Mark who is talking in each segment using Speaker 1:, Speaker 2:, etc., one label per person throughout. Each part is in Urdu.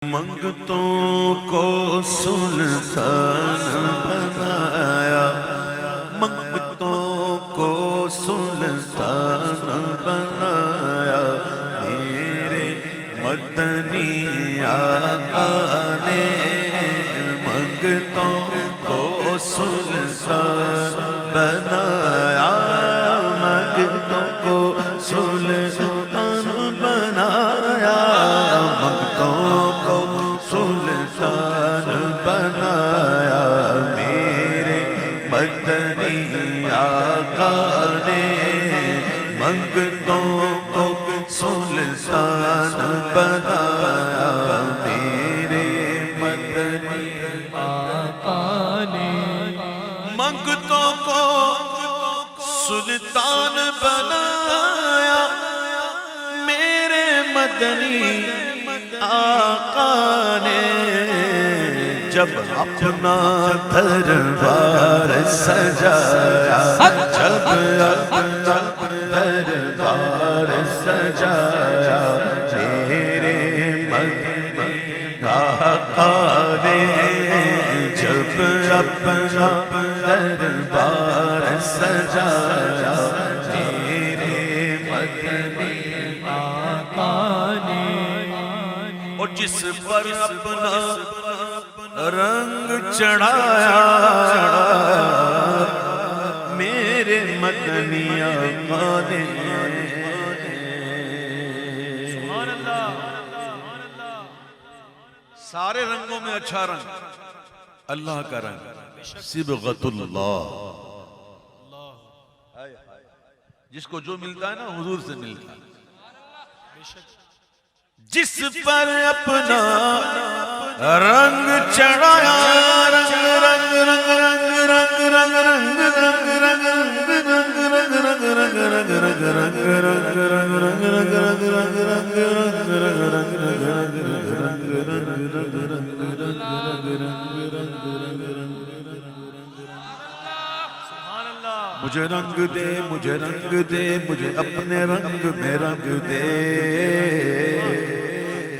Speaker 1: منگتوں کو سلطان بنایا، منگتوں کو سلطان بنایا، میرے مدنی آقا نے منگتوں کو سلطان بنایا، منگتوں کو سلطان بنایا، منگتوں کو سلطان بنایا، میرے مدنی آقا نے منگتوں کو سلطان بنایا، میرے مدنی آقا نے منگتوں کو سلطان بنایا، میرے مدنی آقا نے جب اپنا دربار سجایا، جب اپنا دربار سجایا، میرے مدنی آقا نے جب اپنا دربار سجایا، میرے مدنی آقا نے اور جس پر اپنا رنگ چڑھایا، میرے مدنی آقا نے سبحان اللہ، سارے رنگوں میں اچھا رنگ اللہ کا رنگ، صبغۃ اللہ، جس کو جو ملتا ہے نا حضور سے ملتا ہے، جس پر اپنا رنگ چڑھایا، رنگ رنگ رنگ رنگ رنگ رنگ رنگ رنگ رنگ رنگ رنگ رنگ رنگ مجھے رنگ دے، مجھے رنگ دے، مجھے اپنے رنگ میں رنگ دے،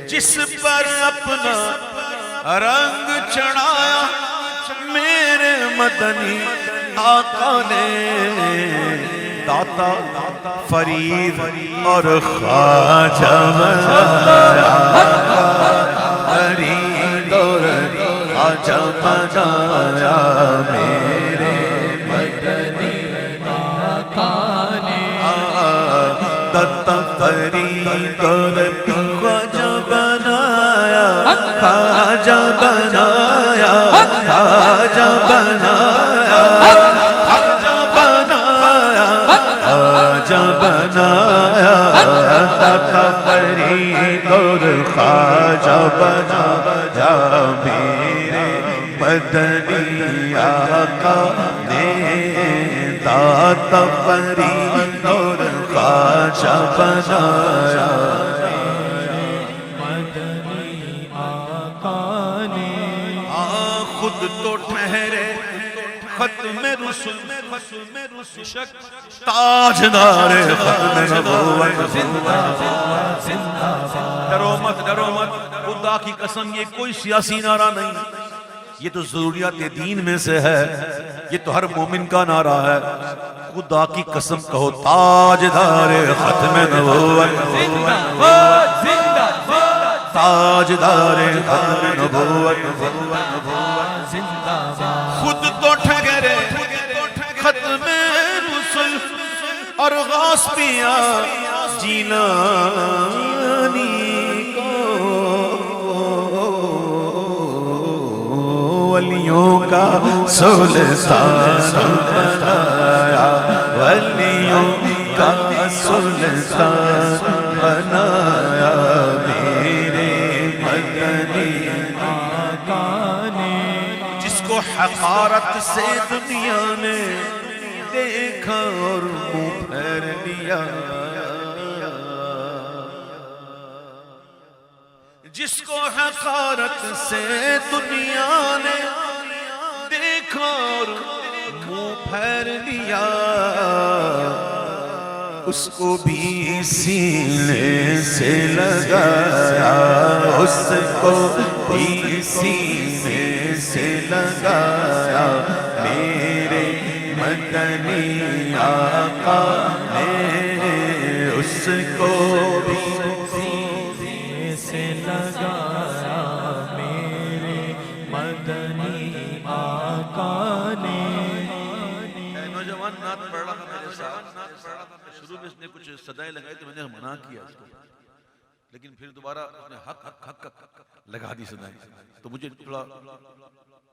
Speaker 1: جس پر اپنا رنگ چڑھایا، میرے مدنی آقا نے داتا فرید اور خواجہ بنایا، فرید اور خواجہ بنایا، میرے مدنی آقا نے داتا فرید اور خواجہ بنایا، خواجہ بنایا، خواجہ بنایا، خواجہ بنایا، خواجہ بنایا، داتا فرید اور خواجہ بنایا، میرے مدنی آقا نے داتا فرید اور خواجہ بنایا، خود تو ٹھہرے ختم رسل، تاجدار ختم نبوت، ڈرو مت، ڈرو مت، خدا کی قسم یہ کوئی سیاسی نعرہ نہیں، یہ تو ضروریات دین میں سے ہے، یہ تو ہر مومن کا نعرہ ہے، خدا کی قسم کہو تاجدار ختم نبوت، تاجدار ختم نبوت، خود تو ٹھہرے ختم رسل اور غاصبیاں جیلانی کو ولیوں کا سلطان بنایا، ولیوں کا سلطان بنایا، میرے مدنی آقا نے جس کو حقارت سے دنیا نے دیکھا اور منہ پھیر لیا، جس کو حقارت سے دنیا نے دیکھا اور منہ پھیر لیا، اس کو بھی سینے سے لگایا، اس کو بھی سینے سے لگایا، میرے مدنی آقا نے اس کو بھی سینے سے لگایا، میرے مدنی آقا نے۔ نوجوان نعت پڑھ رہا تھا میرے ساتھ، شروع میں اس نے کچھ صدائیں لگائی تو میں نے منع کیا اس کو، لیکن پھر دوبارہ اس نے حق حق حق حق لگا دی صدائیں، تو مجھے تھوڑا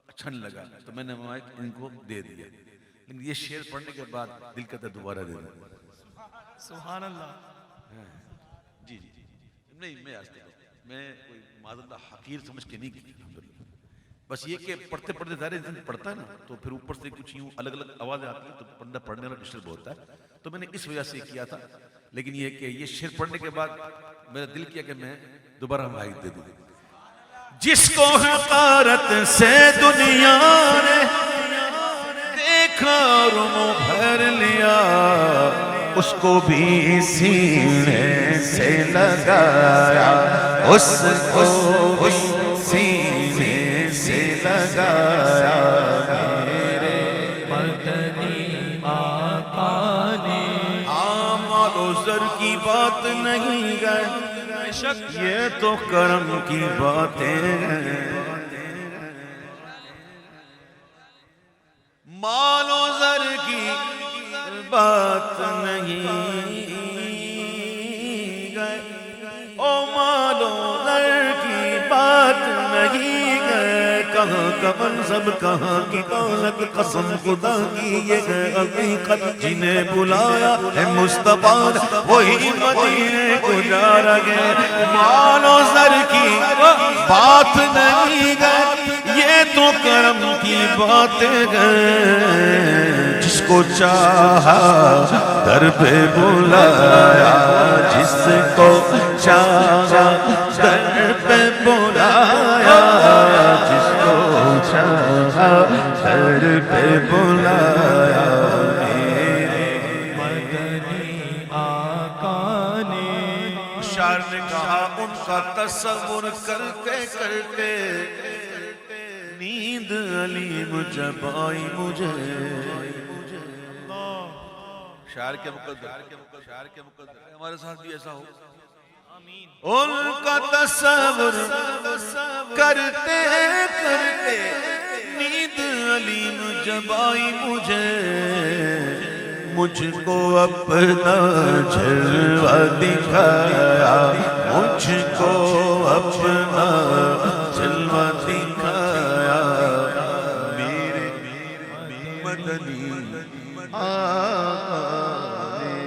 Speaker 1: اچھا نہیں لگا، تو میں نے مائک ان کو دے دیا، لیکن یہ شعر پڑھنے کے بعد دل کہتا دوبارہ دے دیا۔
Speaker 2: سبحان اللہ۔
Speaker 1: جی جی نہیں، میں کوئی معاذ اللہ حقیر سمجھ کے نہیں کی، بس یہ کہ پڑھتے پڑھتے ظاہر انسان پڑھتا ہے نا تو پھر اوپر سے کچھ یوں الگ الگ آوازیں آتی ہیں تو بندہ پڑھنے والا ڈسٹرب ہوتا ہے، تو میں نے اس وجہ سے کیا تھا، لیکن یہ کہ یہ شعر پڑھنے کے بعد میرا دل کیا کہ میں دوبارہ مائک دے دوں۔ جس کو حقارت سے دنیا نے دیکھا اور منہ پھیر لیا، اس کو بھی سینے سے لگایا، اس کو بھی سینے سے لگایا، میرے مدنی آقا نے۔ مال و زر کی بات نہیں ہے، یہ تو کرم کی باتیں ہیں، مال و زر کی بات نہیں گئے، او مال و زر کی بات نہیں گئے، کہاں کا منصب کہاں کی دولت، قسم خدا کی یہ ہے حقیقت، جنہیں بلایا ہے مصطفیٰ وہی مدینے کو جا رہے، مال و زر کی بات نہیں گئے، یہ تو کرم کی باتیں گئے، جس کو چاہا در پہ بلایا، جس کو چاہا در پہ بلایا، جس کو چاہا در پہ بلایا، میرے مدنی آقا نے۔ شاعر نے کہا ان کا تصور کرتے کرتے نیند علیم جب آئی مجھے، شاعر کے مقدر ہمارے ساتھ بھی ایسا ہو، ان کا تصور کرتے کرتے نیند علیم جب آئی مجھے، مجھ کو اپنا جلوہ دکھایا، مجھ کو اپنا جلوہ دکھایا، میرے مدنی آقا نے۔